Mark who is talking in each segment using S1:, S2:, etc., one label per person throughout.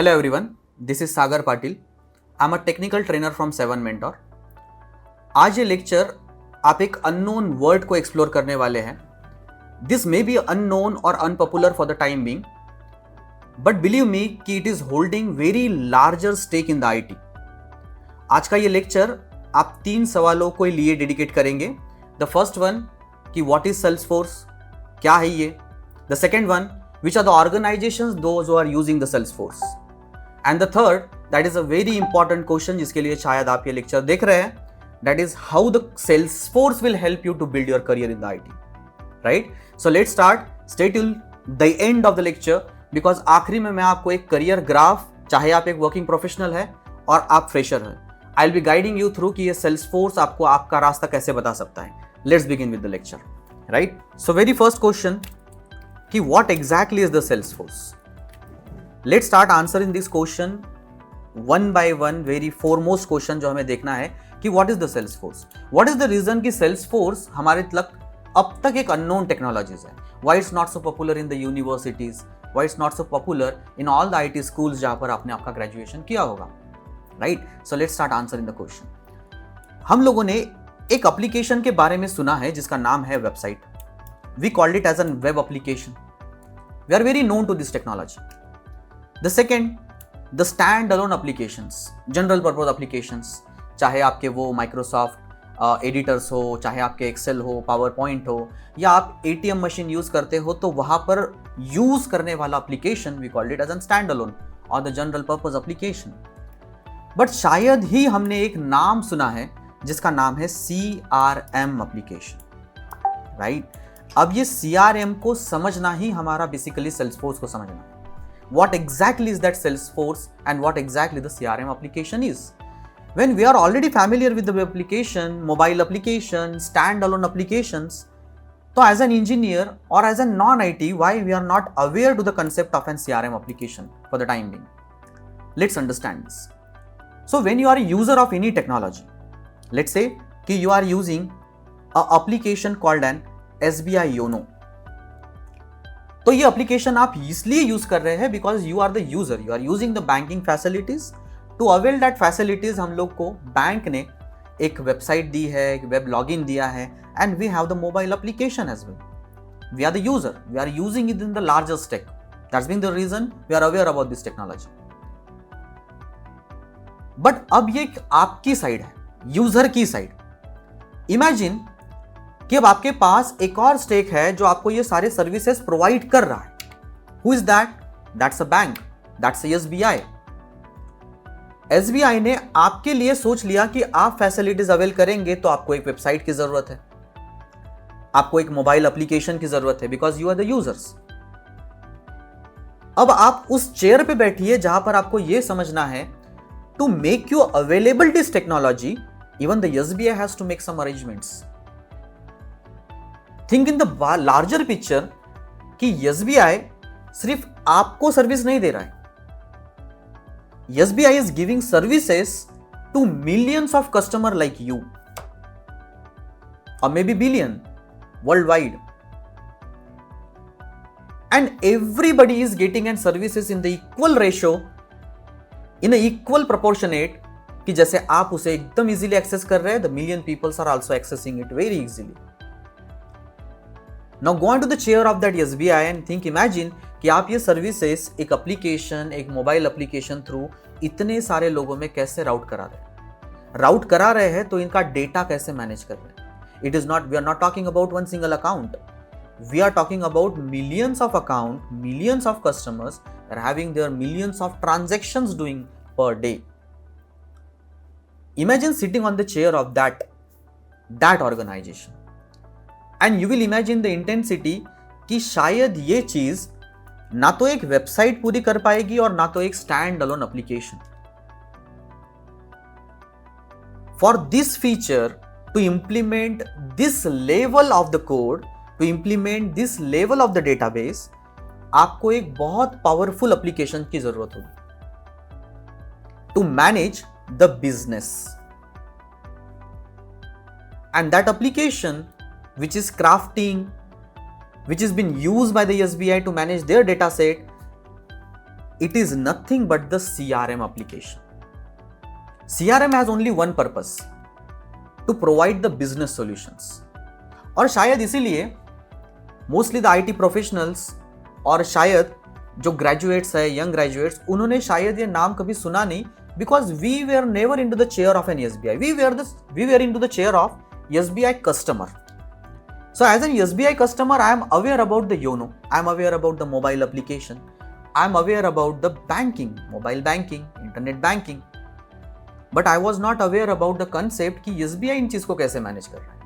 S1: Hello everyone, this is Sagar Patil. I'm a technical trainer from Seven Mentor. आज ये lecture आप एक unknown word को explore करने वाले हैं. दिस मे बी अननोन और unpopular for the time being, but believe me कि it is holding very larger stake in the IT. आज का ये लेक्चर आप 3 सवालों को लिए डेडिकेट करेंगे. द फर्स्ट वन कि व्हाट इज सेल्सफोर्स, क्या है ये. The second one, which are the organizations those who are using the Salesforce. And the third, that is a very important question जिसके लिए शायद आप ये लेक्चर देख रहे हैं, that is how the Salesforce will help you to build your career in the IT. Right? So let's start. Stay till the end of the lecture because आखिरी में मैं आपको एक करियर ग्राफ, चाहे आप एक वर्किंग प्रोफेशनल है और आप फ्रेशर हैं, I'll be guiding you through कि ये Salesforce आपको आपका रास्ता कैसे बता सकता है. Let's begin with the lecture. Right? So very first question कि what exactly is the Salesforce? Let's start answering this question one by one. Very foremost question जो हमें देखना है कि what is the Salesforce? What is the reason कि Salesforce हमारे तक अब तक एक unknown technologies है? Why it's not so popular in the universities? Why it's not so popular in all the IT schools जहाँ पर आपने आपका graduation किया होगा? Right? So let's start answering the question. हम लोगों ने एक application के बारे में सुना है जिसका नाम है website. We called it as a web application. We are very known to this technology. The second, the standalone applications, general purpose applications, चाहे आपके वो Microsoft editors हो, चाहे आपके Excel हो, PowerPoint हो, या आप ATM मशीन यूज करते हो, तो वहां पर यूज करने वाला application we called it as a standalone or the general purpose application. But शायद ही हमने एक नाम सुना है जिसका नाम है CRM application. Right? अब ये CRM को समझना ही हमारा बेसिकली Salesforce को समझना है. What exactly is that Salesforce and what exactly the CRM application is? When we are already familiar with the web application, mobile application, standalone applications, so as an engineer or as a non-IT, why we are not aware to the concept of an CRM application for the time being? Let's understand this. So when you are a user of any technology, let's say कि you are using a application called an SBI YONO, तो ये application आप इसलिए use कर रहे हैं because you are the user, you are using the banking facilities. To avail that facilities हम लोग को बैंक ने एक वेबसाइट दी है, एक वेब लॉगिन दिया है, and we have the mobile application as well. We are the user, we are using it in the larger stake. That's been the reason we are aware about this technology. But अब ये आपकी side है, user की side. Imagine कि अब आपके पास एक और स्टेक है जो आपको ये सारे सर्विसेज प्रोवाइड कर रहा है. Who is that? That's a bank, that's SBI. SBI ने आपके लिए सोच लिया कि आप फैसिलिटीज अवेल करेंगे तो आपको एक वेबसाइट की जरूरत है, आपको एक मोबाइल एप्लीकेशन की जरूरत है, because you are the users. अब आप उस चेयर पे बैठिए जहां पर आपको यह समझना है to make you available this technology, even the SBI has to make some arrangements. Think in the larger picture कि SBI सिर्फ आपको सर्विस नहीं दे रहा है. SBI is giving services to millions of customer like you और may be billion world wide, and everybody is getting and services in the equal ratio, in equal proportionate, कि जैसे आप उसे एकदम इजीली एक्सेस कर रहे हैं, the million peoples are also accessing it very easily. Now go on to the chair of that SBI and think, imagine कि आप ये सर्विसेज एक एप्लीकेशन, एक मोबाइल एप्लीकेशन थ्रू इतने सारे लोगों में कैसे राउट करा रहे हैं. तो इनका डेटा कैसे मैनेज कर रहे हैं. It is not, we are not talking about one single account, we are talking about millions of account, millions of customers are having their millions of transactions doing per day. Imagine sitting on the chair of that organisation, and you will imagine the intensity कि शायद ये चीज ना तो एक website पूरी कर पाएगी और ना तो एक stand alone application. For this feature, to implement this level of the code, to implement this level of the database, आपको एक बहुत पावरफुल एप्लीकेशन की जरूरत होगी to manage the business. And that application which is crafting, which has been used by the SBI to manage their data set, it is nothing but the CRM application. CRM has only one purpose, to provide the business solutions. और शायद इसीलिए mostly the IT professionals और शायद जो graduates है, young graduates, उन्होंने शायद ये नाम कभी सुना नहीं, because we were never into the chair of an SBI. We were into the chair of SBI customer. So as an SBI customer, I am aware about the YONO, I am aware about the mobile application, I am aware about the banking, mobile banking, internet banking, but I was not aware about the concept कि SBI इन चीज को कैसे manage कर रहा है.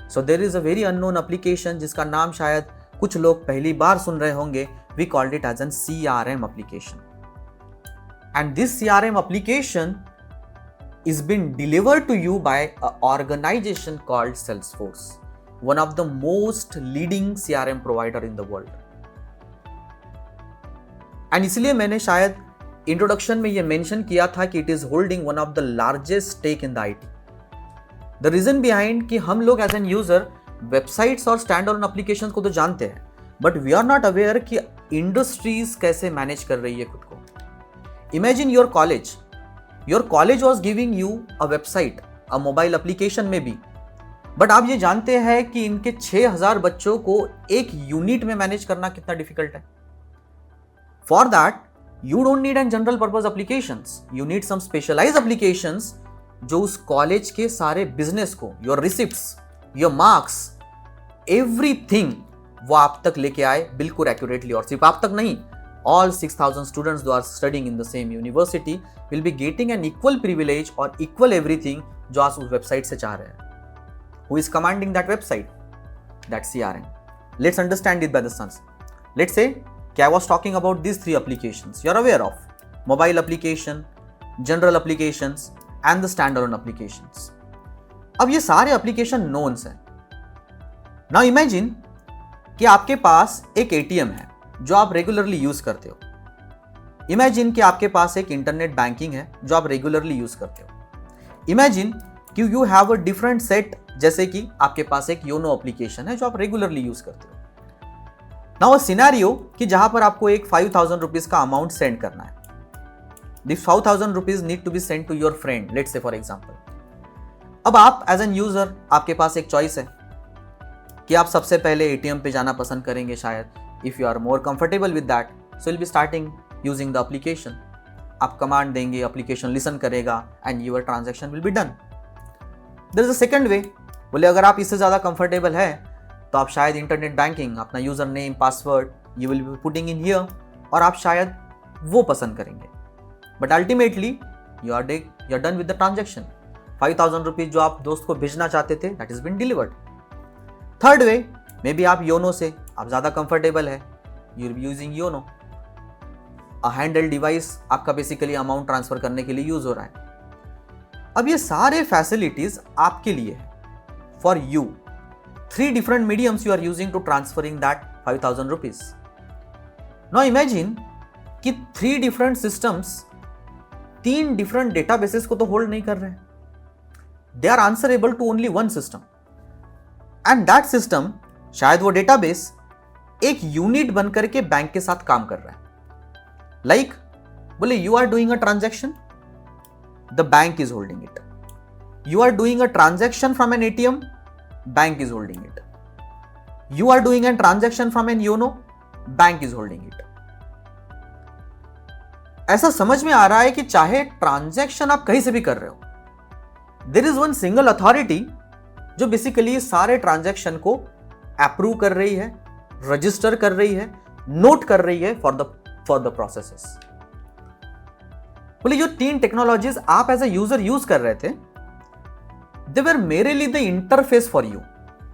S1: So there is a very unknown application जिसका नाम शायद कुछ लोग पहली बार सुन रहे होंगे. We called it as an CRM application, and this CRM application is been delivered to you by an organization called Salesforce, one of the most leading CRM provider in the world. And इसलिए मैंने शायद introduction में ये mention किया था कि it is holding one of the largest stake in the IT. The reason behind कि हम लोग as an user वेबसाइट्स और स्टैंड अलोन एप्लीकेशंस को तो जानते हैं, but we are not aware कि इंडस्ट्रीज कैसे मैनेज कर रही है खुद को. Imagine your college was giving you a website, a mobile application में भी, बट आप ये जानते हैं कि इनके 6000 बच्चों को एक यूनिट में मैनेज करना कितना डिफिकल्ट है. For that you don't need an general purpose applications, you need some specialised applications जो उस कॉलेज के सारे बिजनेस को, your receipts, your marks, everything वो आप तक लेके आए बिल्कुल एक्यूरेटली. और सिर्फ आप तक नहीं, all 6000 students who are studying in the same university will be getting an equal privilege or equal everything जो आप उस वेबसाइट से चाह रहे हैं. Who is commanding that website? That CRM. Let's understand it by the sons. Let's say कि I was talking about these 3 applications you are aware of: mobile application, general applications and the standalone applications. अब ये सारे application नोन्स हैं. Now imagine कि आपके पास एक ATM है जो आप रेगुलरली यूज करते हो. इमेजिन कि आपके पास एक इंटरनेट बैंकिंग है जो आप रेगुलरली यूज करते हो. इमेजिन कि you have a different set, जैसे कि आपके पास एक योनो एप्लीकेशन है जो आप रेगुलरली यूज करते हो. नाउ अ सिनेरियो कि जहां पर आपको एक 5000 रुपीज का अमाउंट सेंड करना है. This 5000 rupees need to be send to your friend, let's say for example. अब आप एज एन यूजर, आपके पास एक चॉइस है कि आप सबसे पहले ATM पे जाना पसंद करेंगे शायद. If you are more comfortable with that, so you'll be starting using the application. आप कमांड देंगे, एप्लीकेशन लिसन करेगा and your transaction will be done. There is a second way. बोले अगर आप इससे ज़्यादा कंफर्टेबल है तो आप शायद इंटरनेट बैंकिंग, अपना user name, password you will be putting in here, और आप शायद वो पसंद करेंगे. But ultimately you are done with the transaction. 5000 rupees जो आप दोस्त को भेजना चाहते थे, that has been delivered. Third way, may be आप योनो से आप ज्यादा कंफर्टेबल है, you are using YONO. A handle device आपका बेसिकली अमाउंट ट्रांसफर करने के लिए यूज हो रहा है. अब ये सारे फैसिलिटीज आपके लिए है, for you. 3 different mediums you are using to transferring that 5000 rupees. Now imagine कि 3 डिफरेंट सिस्टम्स 3 डिफरेंट डेटाबेसेस को तो होल्ड नहीं कर रहे हैं. They are answerable to only one system, and that system, शायद वो डेटाबेस एक यूनिट बनकर के बैंक के साथ काम कर रहा है. लाइक बोले you are doing a transaction, the bank is holding it. You are doing a transaction from an ATM, bank is holding it. You are doing an transaction from an YONO, bank is holding it. ऐसा समझ में आ रहा है कि चाहे transaction आप कहीं से भी कर रहे हो, there is one single authority जो बेसिकली सारे ट्रांजैक्शन को अप्रूव कर रही है, रजिस्टर कर रही है, नोट कर रही है फॉर द प्रोसेसेस. बोले जो 3 टेक्नोलॉजीज आप एज अ यूजर यूज कर रहे थे, दे वर मेरेली द इंटरफेस फॉर यू.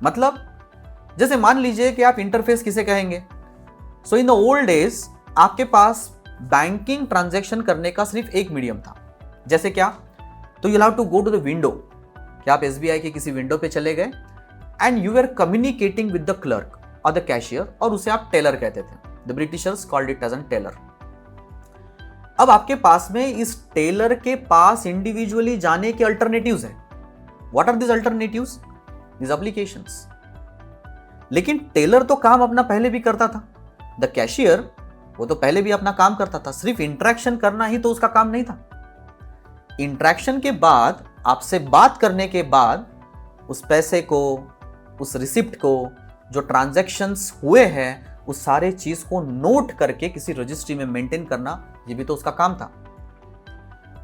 S1: मतलब जैसे मान लीजिए कि आप इंटरफेस किसे कहेंगे. सो इन द ओल्ड डेज आपके पास बैंकिंग ट्रांजैक्शन करने का सिर्फ एक मीडियम था. जैसे क्या, तो you have to go to the window, कि आप SBI के किसी विंडो पे चले गए and you are communicating with the clerk और द कैशियर, और उसे आप टेलर कहते थे. The Britishers called it as an teller. अब आपके पास में इस टेलर के पास इंडिविजुअली जाने के अल्टरनेटिव्स हैं. What are this alternatives? This applications. लेकिन टेलर तो काम अपना पहले भी करता था. द कैशियर वो तो पहले भी अपना काम करता था, सिर्फ इंटरेक्शन करना ही तो उसका काम नहीं था। इंटरेक्शन के बाद, आपसे बात करने के बाद, उस पैसे को, उस रिसिप्ट को, जो ट्रांजैक्शंस हुए हैं, उस सारे चीज को नोट करके किसी रजिस्ट्री में मेंटेन करना, ये भी तो उसका काम था।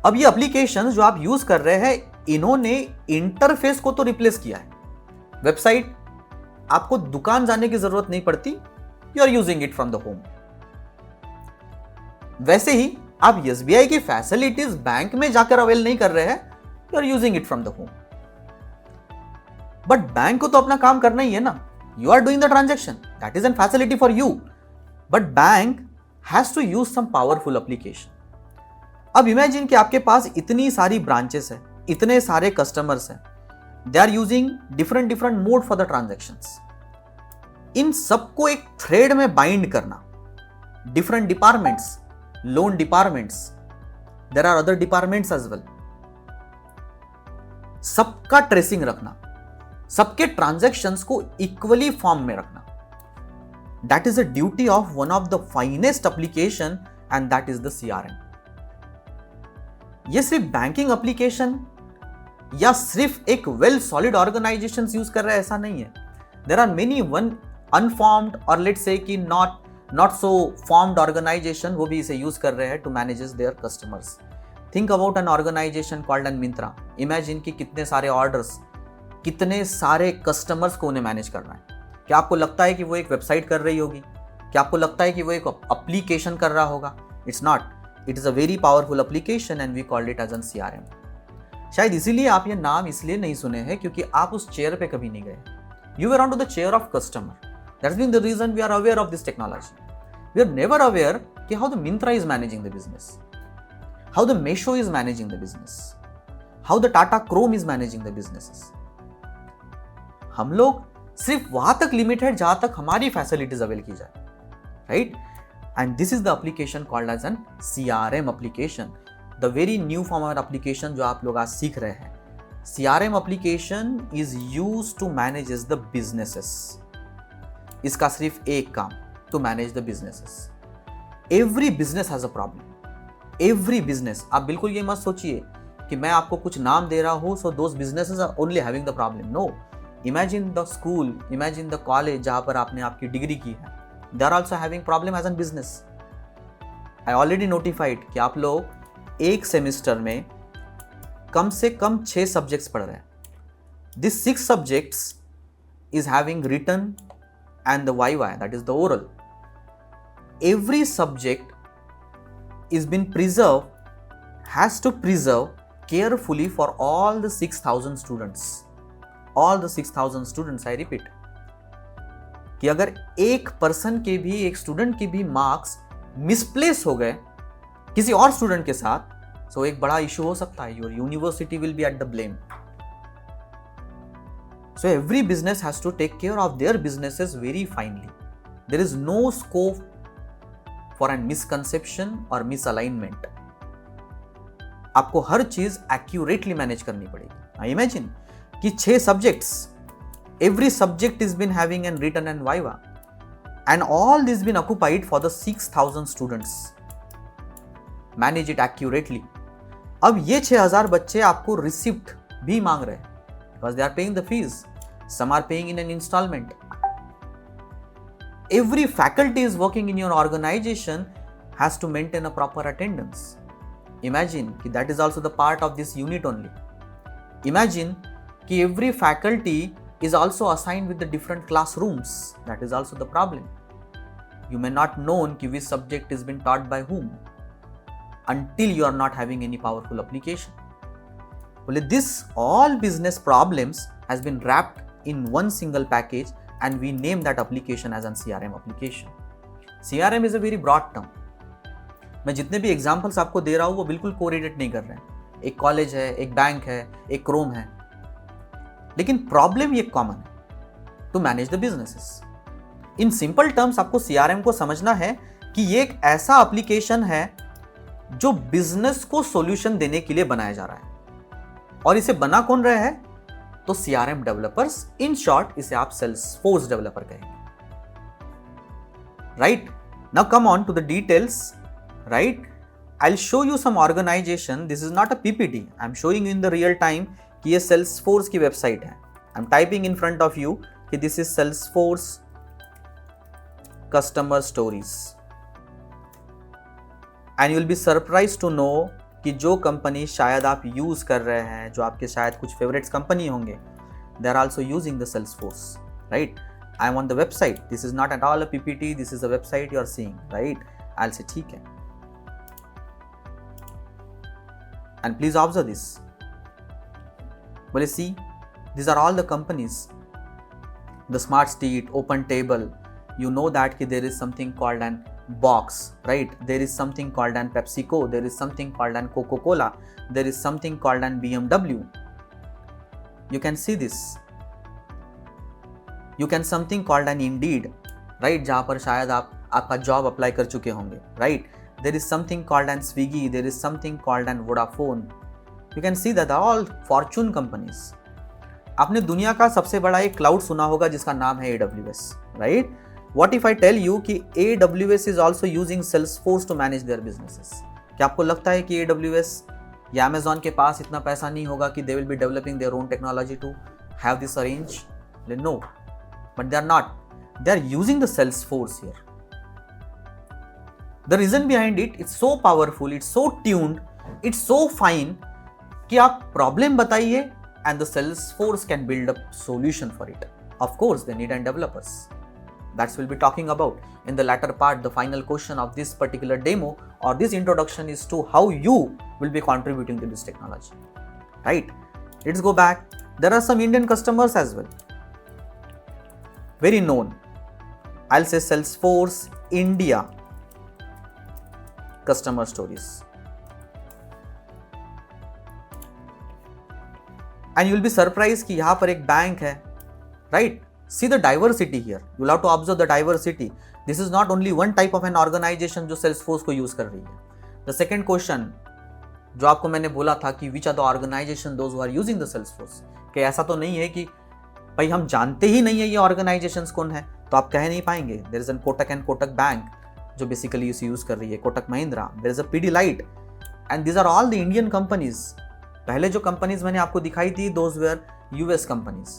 S1: अब ये एप्लीकेशंस जो आप यूज कर रहे हैं, इन्होंने इंटरफेस को तो रिप्लेस किया है। वेबसाइट, आपको दुकान जाने की जरूरत नहीं पड़ती, you are using it from the home. वैसे ही आप एसबीआई की फैसिलिटीज बैंक में जाकर अवेल नहीं कर रहे हैं, you are using it from the home. But bank को तो अपना काम करना ही है ना, you are doing the transaction, that is a facility for you, but bank has to use some powerful application. अब इमेजिन कि आपके पास इतनी सारी ब्रांचेस है, इतने सारे कस्टमर्स हैं, they are using different mode for the transactions. इन सबको एक थ्रेड में बाइंड करना, different departments, loan departments, there are other departments as well, सबका ट्रेसिंग रखना, सबके ट्रांजैक्शंस को इक्वली फॉर्म में रखना, that is a duty of one of the finest application, and that is the CRM. ये सिर्फ बैंकिंग एप्लीकेशन या सिर्फ एक वेल सॉलिड ऑर्गेनाइजेशन यूज कर रहे हैं ऐसा नहीं है। There are many one uninformed और लेट्स से कि नॉट सो फॉर्म्ड ऑर्गेनाइजेशन, वो भी इसे यूज कर रहे हैं to manage their customers. Think about an organisation called an Myntra. Imagine कि कितने सारे ऑर्डर्स, कितने सारे कस्टमर्स को उन्हें मैनेज करना है। क्या आपको लगता है कि वो एक वेबसाइट कर रही होगी? क्या आपको लगता है कि वो एक एप्लीकेशन कर रहा होगा? It's not, it is a very powerful application and we called it as an CRM. शायद इसीलिए आप ये नाम इसलिए नहीं सुने हैं क्योंकि आप उस चेयर पे कभी नहीं गए। You were on to the chair of customer, that's been the reason we are aware of this technology. We are never aware कि how the Myntra is managing the business, how the Meesho is managing the business, how the Tata Croma is managing the businesses. हम लोग सिर्फ वहां तक limit है जहां तक हमारी फैसिलिटीज अवेल की जाए, right? And this is the application called as an CRM application, the very new form of application जो आप लोग आज सीख रहे हैं। CRM application is used to manage the businesses. इसका सिर्फ एक काम, to manage the businesses. Every business has a problem, every business. आप बिल्कुल ये मत सोचिए कि मैं आपको कुछ नाम दे रहा हूं so those businesses are only having the problem. No, imagine the school, imagine the college जहां पर आपने आपकी डिग्री की है, they are also having problem as an business. I already notified कि आप लोग एक सेमिस्टर में कम से कम 6 सब्जेक्ट्स पढ़ रहे हैं। This 6 subjects is having written and the viva, that is the oral. Every subject is been preserve, has to preserve carefully for all the 6,000 students. All the 6,000 students, I repeat, कि अगर एक person के भी, एक student के भी marks misplace हो गए किसी और स्टूडेंट के साथ, तो एक बड़ा इशू हो सकता है। Your university will be at the blame. So every business has to take care of their businesses very finely. There is no scope for an misconception और मिसअलाइनमेंट। आपको हर चीज एक्यूरेटली मैनेज करनी पड़ेगी। आई इमेजिन कि 6 subjects, every subject is been having an written and viva, and all this been occupied for the 6,000 students. Manage it accurately. अब ये 6,000 बच्चे आपको रिसिप्ट भी मांग रहे हैं because they are paying the fees. Some are paying in an installment. Every faculty is working in your organization has to maintain a proper attendance. Imagine कि that is also the part of this unit only. Imagine कि every faculty is also assigned with the different classrooms. That is also the problem. You may not know कि which subject is being taught by whom until you are not having any powerful application. Well, this all business problems has been wrapped in one single package and we name that application as an CRM application. CRM is a very broad term. मैं जितने भी examples आपको दे रहा हूँ वो बिल्कुल correlate नहीं कर रहे हैं। एक कॉलेज है, एक बैंक है, एक क्रोम है, लेकिन प्रॉब्लम ये कॉमन है, to manage the businesses. In simple terms आपको सीआरएम को समझना है कि ये एक ऐसा एप्लीकेशन है जो बिजनेस को सॉल्यूशन देने के लिए बनाया जा रहा है। और इसे बना कौन रहा है? तो सीआरएम डेवलपर्स, इन शॉर्ट इसे आप सेल्सफोर्स डेवलपर कहेंगे, right? Now come on to the details, right? I'll show you some organization. This is not a PPT. I'm showing you in the real time कि ये Salesforce की website है. I'm typing in front of you कि this is Salesforce customer stories. And you'll be surprised to know कि जो company शायद आप use कर रहे हैं, जो आपके शायद कुछ फेवरेट्स कंपनी होंगे, they are also using the Salesforce, right? I'm on the website. This is not at all a PPT. This is a website you are seeing, right? I'll say ठीक है. And please observe this. Well, see, these are all the companies. The Smart Street, Open Table. You know that there is something called an Box, right? There is something called an PepsiCo. There is something called an Coca-Cola. There is something called an BMW. You can see this. You can something called an Indeed, right? जहाँ पर शायद आप आपका job apply कर चुके होंगे, right? There is something called an Swiggy. There is something called an Vodafone. You can see that they are all Fortune companies. आपने दुनिया का सबसे बड़ा एक क्लाउड सुना होगा जिसका नाम है AWS, right? What if I tell you कि AWS is also using Salesforce to manage their businesses? क्या आपको लगता है कि AWS या Amazon के पास इतना पैसा नहीं होगा कि they will be developing their own technology to have this arranged? No, but they are not. They are using the Salesforce here. The reason behind it, it's so powerful, it's so tuned, it's so fine कि आप problem बताइए and the Salesforce can build a solution for it. Of course, they need developers. That's we'll be talking about in the latter part. The final question of this particular demo or this introduction is to how you will be contributing to this technology, right? Let's go back. There are some Indian customers as well, very known. I'll say Salesforce India customer stories, and you'll be surprised कि यहाँ पर एक bank है, right? See the diversity here. You'll have to observe the diversity. This is not only one type of an organization जो Salesforce को use कर रही है. The second question जो आपको मैंने बोला था कि which are the organization those who are using the Salesforce, कि ऐसा तो नहीं है कि भाई हम जानते ही नहीं है ये organizations कौन है, तो आप कह नहीं पाएंगे. There is a Kotak and Kotak Bank जो बेसिकली इसे यूज कर रही है, Kotak Mahindra, there is a Pidilite, and these are all the Indian companies. पहले जो कंपनीज मैंने आपको दिखाई थी those were US companies,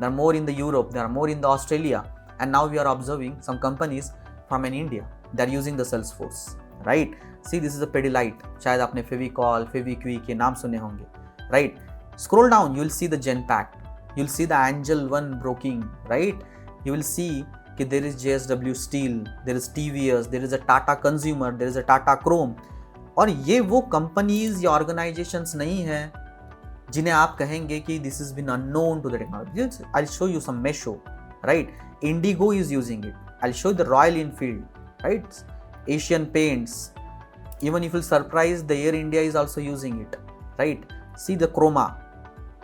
S1: they are more in the Europe, they are more in the Australia, and now we are observing some companies from in India, they are using the Salesforce, right. See this is a Pidilite, शायद आपने फेविकॉल, फेविक्विक के नाम सुने होंगे, right. Scroll down, you will see the Genpact, you will see the Angel One Broking, right? You will see कि there is JSW Steel, there is TVS, there is a Tata Consumer, there is a Tata Chrome. और ये वो companies या organisations नहीं हैं जिन्हें आप कहेंगे कि this has been unknown to the technology. I'll show you some Mesho, right? Indigo is using it. I'll show you the Royal Enfield, right? Asian Paints. Even if you'll surprise, the Air India is also using it, right? See the Chroma.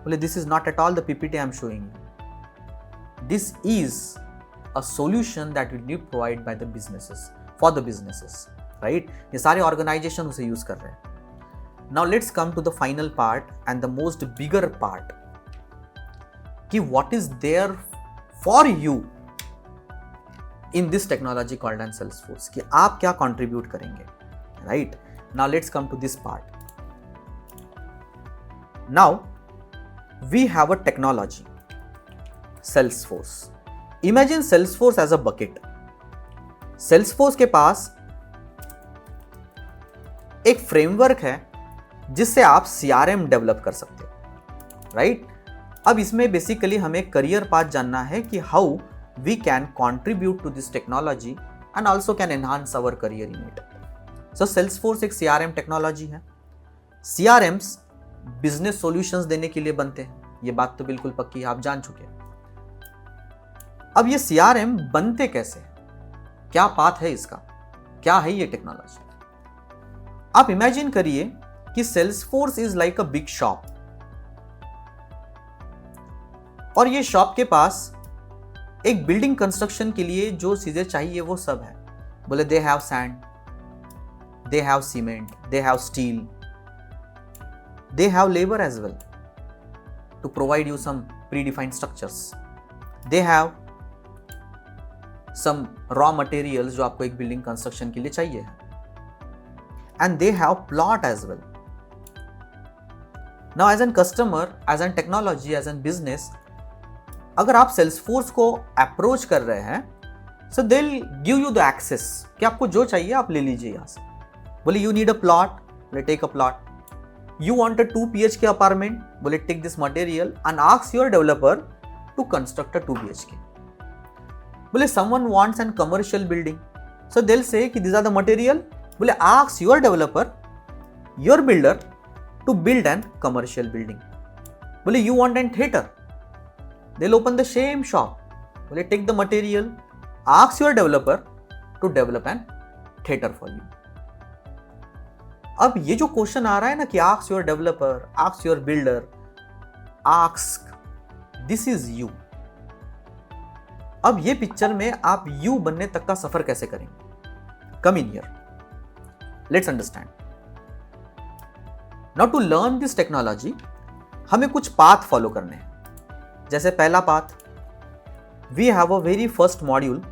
S1: Well, this is not at all the PPT I am showing you. This is a solution that will be provided by the businesses, for the businesses, right? ये सारे organization उसे use कर रहे हैं. Now let's come to the final part and the most bigger part, कि what is there for you in this technology called as Salesforce, कि आप क्या contribute करेंगे, right? Now let's come to this part. Now we have a technology, Salesforce. Imagine Salesforce as a bucket. Salesforce के पास एक framework है जिससे आप CRM develop कर सकते हो, राइट? अब इसमें बेसिकली हमें करियर पाथ जानना है कि how we can contribute to this technology and also can enhance our career in it. So Salesforce एक CRM टेक्नोलॉजी है. CRMs बिजनेस सॉल्यूशंस देने के लिए बनते हैं, ये बात तो बिल्कुल पक्की है, आप जान चुके हैं. अब ये CRM बनते कैसे हैं, क्या पाथ है इसका, क्या है ये टेक्नोलॉजी? आप इमेजिन करिए कि Salesforce is like a big shop, और ये शॉप के पास एक बिल्डिंग कंस्ट्रक्शन के लिए जो चीजें चाहिए वो सब है. बोले they have sand, they have cement, they have steel, they have labor as well to provide you some predefined structures. They have some raw materials जो आपको एक बिल्डिंग कंस्ट्रक्शन के लिए चाहिए है, and they have plot as well. Now as an customer, as an technology, as an business, अगर आप Salesforce को अप्रोच कर रहे हैं, so they will give you the access कि आपको जो चाहिए आप ले लीजिए यहां से. बोले यू नीड अ प्लॉट, बोले take a plot. You want a 2 BHK apartment, बोले take this material and ask your developer to construct a 2 BHK. बोले someone wants an commercial building, so they will say कि this are the material, बोले ask your developer, your builder to build an commercial building. बोले you want an theatre, they'll open the same shop, बोले take the material, ask your developer to develop an theater for you. अब ये जो question आ रहा है ना कि ask your developer, ask your builder, ask, this is you. अब ये पिक्चर में आप you बनने तक का सफर कैसे करेंगे? Come in here. Let's understand. Now to learn this technology, हमें कुछ पाथ फॉलो करने हैं. जैसे पहला path, we have a very first module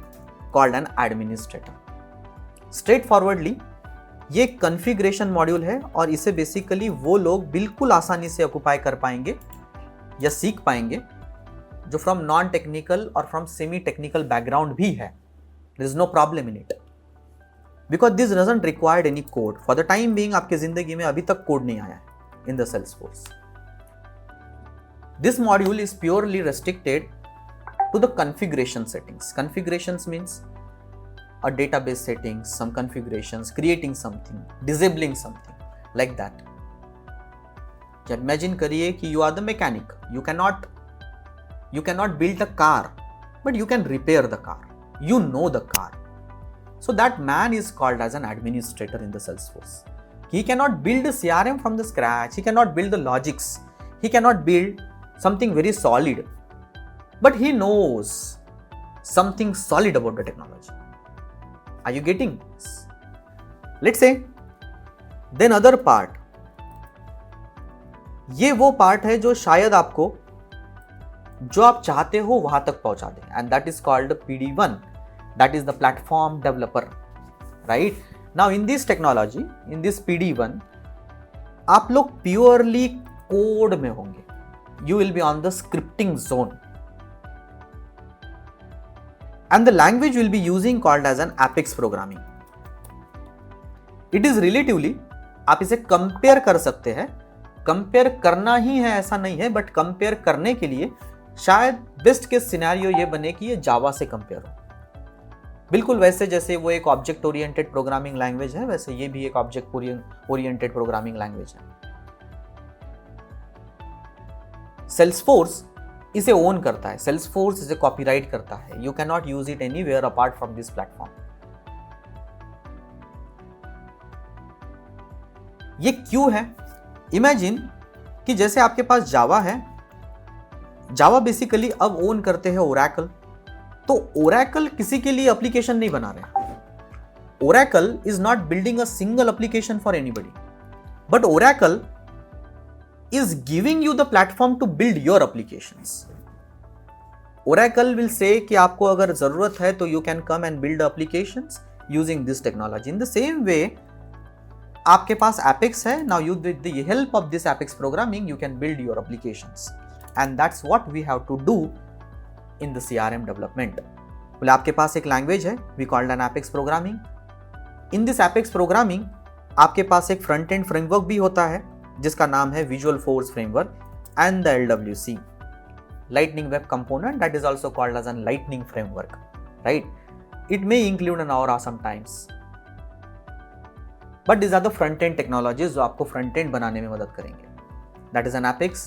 S1: called an administrator. Straightforwardly ये कॉन्फ़िगरेशन मॉड्यूल है और इसे बेसिकली वो लोग बिल्कुल आसानी से ऑक्युपाई कर पाएंगे या सीख पाएंगे जो फ्रॉम नॉन टेक्निकल और फ्रॉम सेमी टेक्निकल बैकग्राउंड भी है. There is no problem in it because this doesn't required any code. For the time being आपकी जिंदगी में अभी तक कोड नहीं आया है in the Salesforce. This module is purely restricted to the configuration settings. Configurations means a database settings, some configurations, creating something, disabling something, like that. Imagine करिए कि you are the mechanic. You cannot build a car, but you can repair the car. You know the car. So that man is called as an administrator in the Salesforce. He cannot build a CRM from the scratch. He cannot build the logics. He cannot build something very solid, but he knows something solid about the technology. Are you getting this? Let's say then other part, ये वो part है जो शायद आपको जो आप चाहते हो वहां तक पहुंचा दे, and that is called PD1, that is the platform developer, right? Now in this technology, in this PD1, आप लोग purely कोड में होंगे. You will be on the scripting zone, and the language will be using called as an Apex programming. It is relatively, आप इसे compare कर सकते हैं. Compare करना ही है ऐसा नहीं है, बट कंपेयर करने के लिए शायद बेस्ट केस सिनेरियो ये बने कि ये जावा से कंपेयर हो. बिल्कुल वैसे जैसे वो एक ऑब्जेक्ट ओरिएंटेड प्रोग्रामिंग लैंग्वेज है, वैसे ये भी एक ऑब्जेक्ट ओरिएंटेड प्रोग्रामिंग लैंग्वेज है. सेल्सफोर्स इसे ओन करता है, सेल्सफोर्स इसे कॉपीराइट करता है. You can not use it anywhere apart from this platform. ये क्यों है? इमेजिन कि जैसे आपके पास जावा है, जावा बेसिकली अब ओन करते हैं ओरेकल. तो ओरेकल किसी के लिए एप्लीकेशन नहीं बना रहे. Oracle is not building a single application for anybody, but Oracle is giving you the platform to build your applications. Oracle will say कि आपको अगर जरूरत है तो you can come and build applications using this technology. In the same way, आपके पास Apex है. Now you with the help of this Apex programming, you can build your applications, and that's what we have to do in the CRM development. बोले आपके पास एक language है, we called an Apex programming. In this Apex programming, आपके पास एक front end framework भी होता है जिसका नाम है visual force framework and the LWC, Lightning Web Component, that is also called as a Lightning Framework, right? It may include an Aura sometimes, but these are the front end technologies जो आपको front end बनाने में मदद करेंगे. That is an Apex,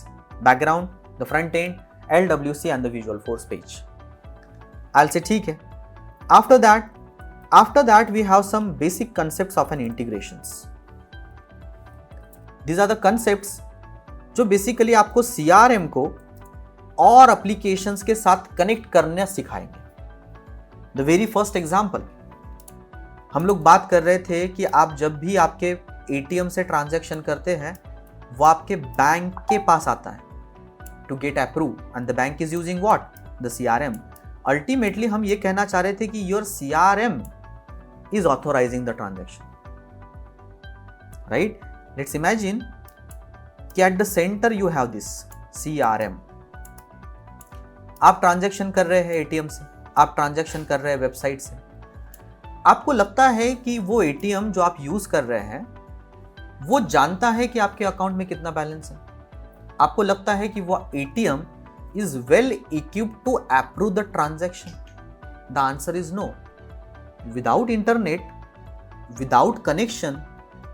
S1: background, the front end, LWC and the visual force page. I'll say ठीक है. After that we have some basic concepts of an integrations. These are the concepts जो basically आपको CRM को और applications के साथ connect करना सिखाएंगे. द वेरी फर्स्ट एग्जाम्पल, हम लोग बात कर रहे थे कि आप जब भी आपके ATM से ट्रांजैक्शन करते हैं वो आपके बैंक के पास आता है to get approve, and the bank is using what? The CRM. Ultimately हम ये कहना चाह रहे थे कि your CRM is authorizing the transaction, right? Let's imagine कि at the center you have this CRM. आप ट्रांजैक्शन कर रहे हैं ATM से, आप ट्रांजैक्शन कर रहे हैं वेबसाइट से। आपको लगता है कि वो ATM जो आप यूज कर रहे हैं वो जानता है कि आपके अकाउंट में कितना बैलेंस है। आपको लगता है कि वो ATM is well equipped to approve the transaction. The answer is no. Without internet, without connection,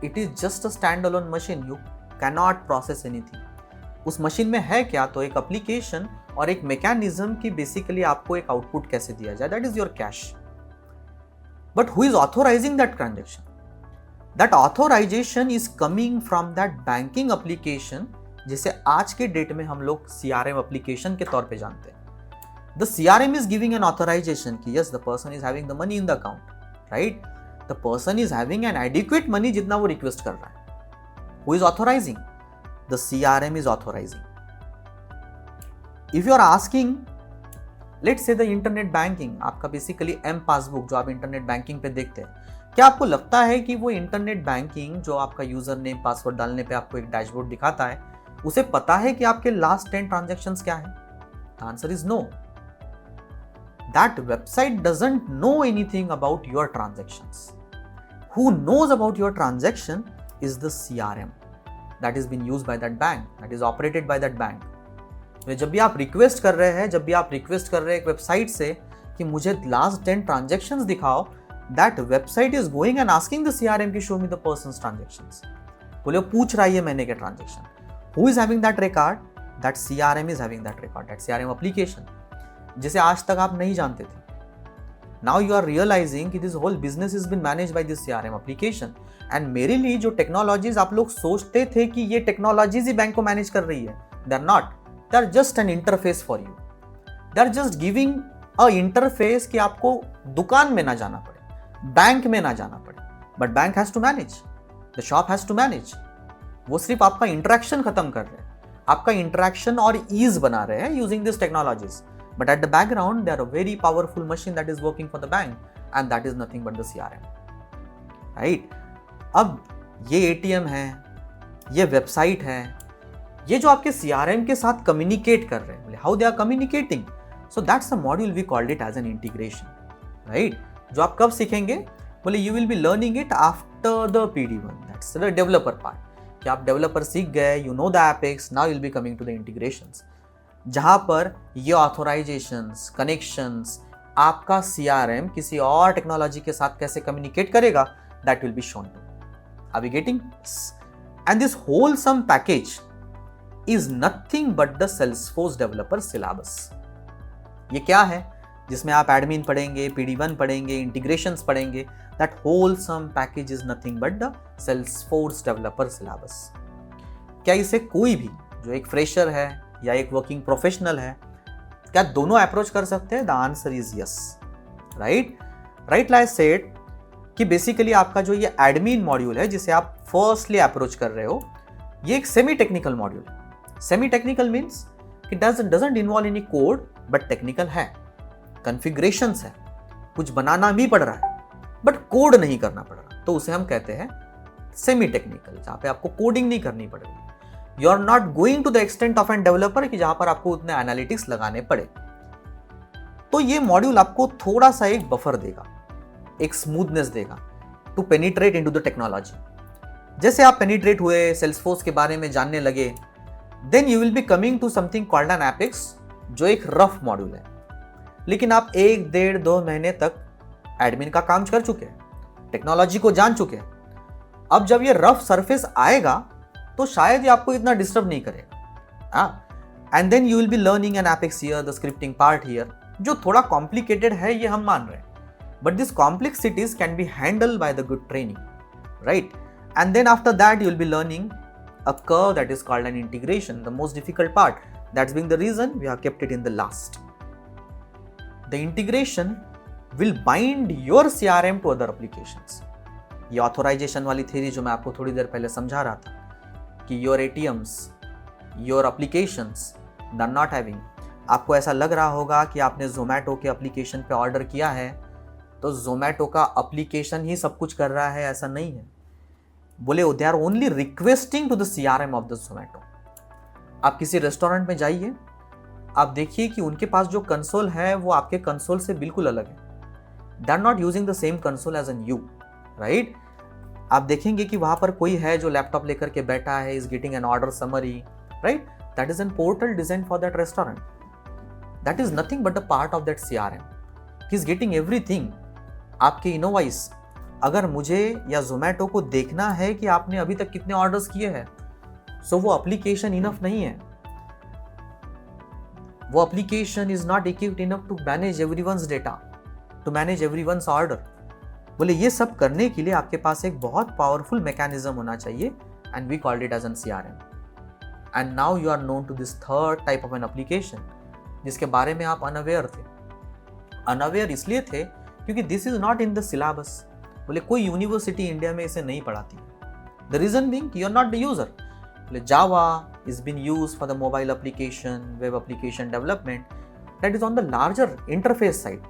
S1: it is just a standalone machine. You cannot process anything. उस मशीन में है क्या? तो एक एप्लीकेशन और एक मैकेनिज्म की बेसिकली आपको एक आउटपुट कैसे दिया जाए, that is your cash. But who is authorising that transaction? That authorisation is coming from that banking application, जिसे आज के डेट में हम लोग CRM एप्लीकेशन के तौर पे जानते हैं। The CRM is giving an authorisation कि yes the person is having the money in the account, right? The person is having an adequate money जितना वो रिक्वेस्ट कर रहा है। Who is authorising? The CRM is authorising. If you are asking, let's say the internet banking, आपका basically M passbook जो आप internet banking पे देखते हैं, क्या आपको लगता है कि वो इंटरनेट बैंकिंग जो आपका यूजर नेम पासवर्ड डालने पे आपको एक डैशबोर्ड दिखाता है, उसे पता है कि आपके लास्ट 10 ट्रांजैक्शंस क्या है? The answer is no. That website doesn't know anything about your transactions. Who knows about your transaction is the CRM that is been used by that bank, that is operated by that bank. जब भी आप request कर रहे हैं, एक website से कि मुझे लास्ट 10 ट्रांजैक्शंस दिखाओ, that website is going and asking the CRM की show me the persons transactions. बोले पूछ रहा है महीने के transaction. Who is having that record? That CRM is having that record, that CRM application, जिसे आज तक आप नहीं जानते थे। नाउ यू आर रियलाइजिंग कि this whole business is been managed by this CRM application. And मेरे लिए जो टेक्नोलॉजीज आप लोग सोचते थे कि ये टेक्नोलॉजीज ही बैंक को मैनेज कर रही है, they are not. They are just an interface for you. They are just giving a interface कि आपको दुकान में ना जाना पड़े, बैंक में ना जाना पड़े, but bank has to manage, the shop has to manage. वो सिर्फ आपका इंटरेक्शन खत्म कर रहे हैं, आपका इंटरेक्शन और ईज बना रहे हैं using these technologies. But at the background, they are a very powerful machine that is working for the bank, and that is nothing but the CRM. Right? अब ये ATM है, ये वेबसाइट है, ये जो आपके CRM के साथ कम्युनिकेट कर रहे हैं, how they are communicating, so that's the module we called it as an integration, right? जो आप कब सीखेंगे? बोले you will be learning it after the PD1, that's the developer part. कि आप डेवलपर सीख गए, you know the epics, now will be coming to the integrations, जहां पर ये ऑथोराइजेशंस, कनेक्शंस, आपका CRM किसी और टेक्नोलॉजी के साथ कैसे कम्युनिकेट करेगा, that will be shown too. Are we getting? And this wholesome package is nothing but the Salesforce developer syllabus. ये क्या है? जिसमें आप एडमिन पढ़ेंगे, PD1 पढ़ेंगे, इंटीग्रेशंस पढ़ेंगे। That wholesome package is nothing but the Salesforce developer syllabus. क्या इसे कोई भी जो एक फ्रेशर है या एक वर्किंग प्रोफेशनल है, क्या दोनों अप्रोच कर सकते हैं? The answer is yes. Right? Right like I said कि बेसिकली आपका जो ये एडमिन मॉड्यूल है जिसे आप फर्स्टली अप्रोच कर रहे हो, ये एक सेमी टेक्निकल मॉड्यूल है। Semi technical means it doesn't involve any code, but technical है, कॉन्फ़िगरेशंस है, कुछ बनाना भी पड़ रहा है बट कोड नहीं करना पड़ रहा, तो उसे हम कहते हैं सेमी टेक्निकल, जहां पे आपको कोडिंग नहीं करनी पड़ेगी। You are not going to the extent of an developer कि जहां पर आपको उतने एनालिटिक्स लगाने पड़े। तो ये मॉड्यूल आपको थोड़ा सा एक बफर देगा, एक स्मूथनेस देगा to penetrate into the technology. जैसे आप पेनिट्रेट हुए, सेल्सफोर्स के बारे में जानने लगे, then you will be coming to something called an epics, जो एक रफ मॉड्यूल है, लेकिन आप 1, 1.5, 2 महीने तक एडमिन का काम कर चुके हैं, टेक्नोलॉजी को जान चुके हैं। अब जब ये रफ सरफेस आएगा तो शायद ये आपको इतना डिस्टर्ब नहीं करेगा। And then you will be learning an epics here, the scripting part here, जो थोड़ा कॉम्प्लिकेटेड है ये हम मान रहे हैं, but this complexities can be handle by the good training, right? And then after that you will be learning a curve that is called an integration, the most difficult part. That's being the reason we have kept it in the last. The integration will bind your CRM to other applications. ये authorization वाली theory जो मैं आपको थोड़ी देर पहले समझा रहा था कि your ATMs, your applications, they are not having आपको ऐसा लग रहा होगा कि आपने जोमेटो के एप्लीकेशन पे ऑर्डर किया है तो जोमेटो का एप्लीकेशन ही सब कुछ कर रहा है, ऐसा नहीं है। बोले they are only requesting to the CRM of the Zomato. आप किसी रेस्टोरेंट में जाइए, आप देखिए कि उनके पास जो कंसोल है वो आपके कंसोल से बिल्कुल अलग है। They are not using the same console as an you, right. आप देखेंगे कि वहां पर कोई है जो लैपटॉप लेकर के बैठा है, is getting an order summary, right. That is an portal design for that restaurant. That is nothing but a part of that CRM। He is getting everything. आपके इनोवाइस, अगर मुझे या जोमेटो को देखना है कि आपने अभी तक कितने ऑर्डर्स किए हैं, सो वो एप्लीकेशन इनफ नहीं है। वो application is not equipped enough to manage everyone's data, to manage everyone's order. बोले ये सब करने के लिए आपके पास एक बहुत पावरफुल मैकेनिज्म होना चाहिए, and we called it as an CRM। And now you are known to this third type of an application, जिसके बारे में आप अनअवेयर थे। अनअवेयर इसलिए थे क्योंकि this is not in the syllabus. बोले कोई यूनिवर्सिटी इंडिया में इसे नहीं पढ़ाती। The reason being you are not the user. बोले Java is been used for the mobile application, web application development, that is on the larger interface side,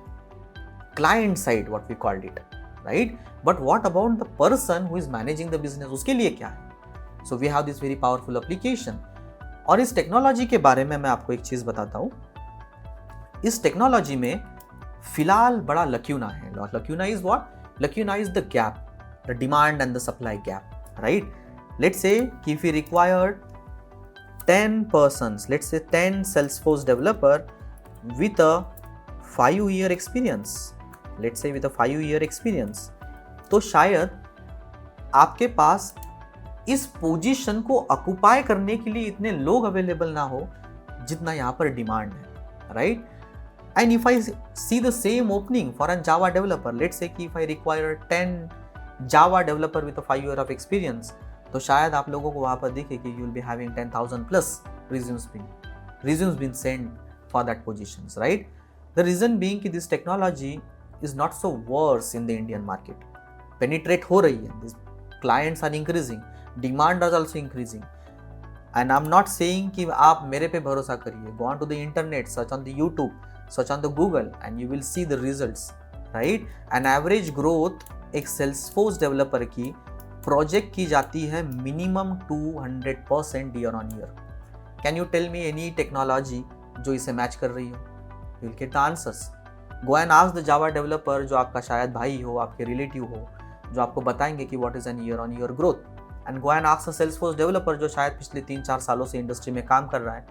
S1: client side what we called it, right? But what about the person who is managing the business, उसके लिए क्या है? So we have this very powerful application। और इस technology के बारे में मैं आपको एक चीज बताता हूँ। इस टेक्नोलॉजी में फिलहाल बड़ा लक्यूना है। Lacuna is what? Lacuna is the gap, the demand and the supply gap, right. Let's say कि if we required 10 persons, let's say 10 Salesforce developer with a 5-year experience, let's say with a 5-year experience, तो शायद आपके पास इस position को occupy करने के लिए इतने लोग अवेलेबल ना हो जितना यहाँ पर डिमांड है, right. And if I see the same opening for an Java developer, let's say कि if I require 10 Java developer with 5 year of experience, तो शायद आप लोगों को वहाँ पर दिखे कि you will be having 10,000 plus resumes been sent for that positions, right? The reason being कि this technology is not so worse in the Indian market. Penetrate हो रही है, these clients are increasing, demand is also increasing, and I'm not saying कि आप मेरे पे भरोसा करिए। Go on to the internet, search on the YouTube, search on the Google, and you will see the results, right? An average growth एक Salesforce developer की project की जाती है minimum 200% year on year। Can you tell me any technology जो इसे match कर रही हो? You will get the answers. Go and ask the Java developer जो आपका शायद भाई हो, आपके रिलेटिव हो, जो आपको बताएंगे कि what is an year on year growth. And go and ask a Salesforce developer जो शायद पिछले 3-4 सालों से इंडस्ट्री में काम कर रहा है,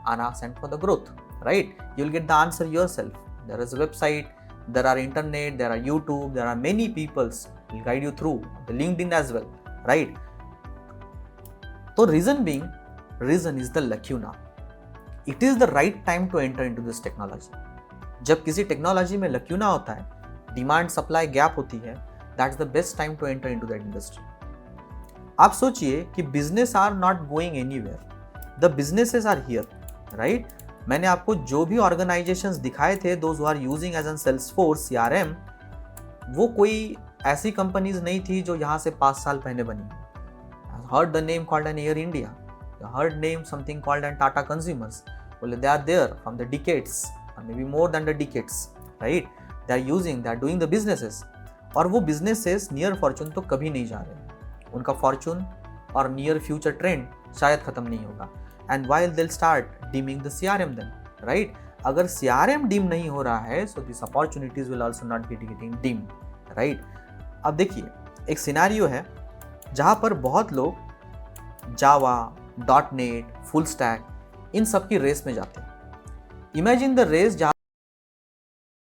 S1: and ask and for the growth, right? You will get the answer yourself. There is a website, there are internet, there are YouTube, there are many peoples will guide you through, the LinkedIn as well, right? So reason being, reason is the lacuna. It is the right time to enter into this technology. जब किसी technology में लक्यूना होता है, demand supply gap होती है, that's the best time to enter into that industry. आप सोचिए कि business are not going anywhere, the businesses are here, right. मैंने आपको जो भी ऑर्गेनाइजेशंस दिखाए थे, those who are using as an Salesforce CRM, वो कोई ऐसी कंपनीज नहीं थी जो यहाँ से 5 साल पहले बनी। Heard the name called an air India, heard name something called N Tata consumers. Well, they are there from the decades, or maybe more than the decades, right? They are using, they are doing the businesses, और वो businesses near fortune तो कभी नहीं जा रहे। उनका fortune और near future trend शायद खत्म नहीं होगा। And while they'll start deeming the CRM then, right? अगर CRM deem नहीं हो रहा है, so these opportunities will also not be getting deemed, right? अब देखिए, एक सिनेरियो है जहाँ पर बहुत लोग जावा, .NET, फुल स्टैक इन सब की रेस में जाते हैं। इमेजिन द रेस जहाँ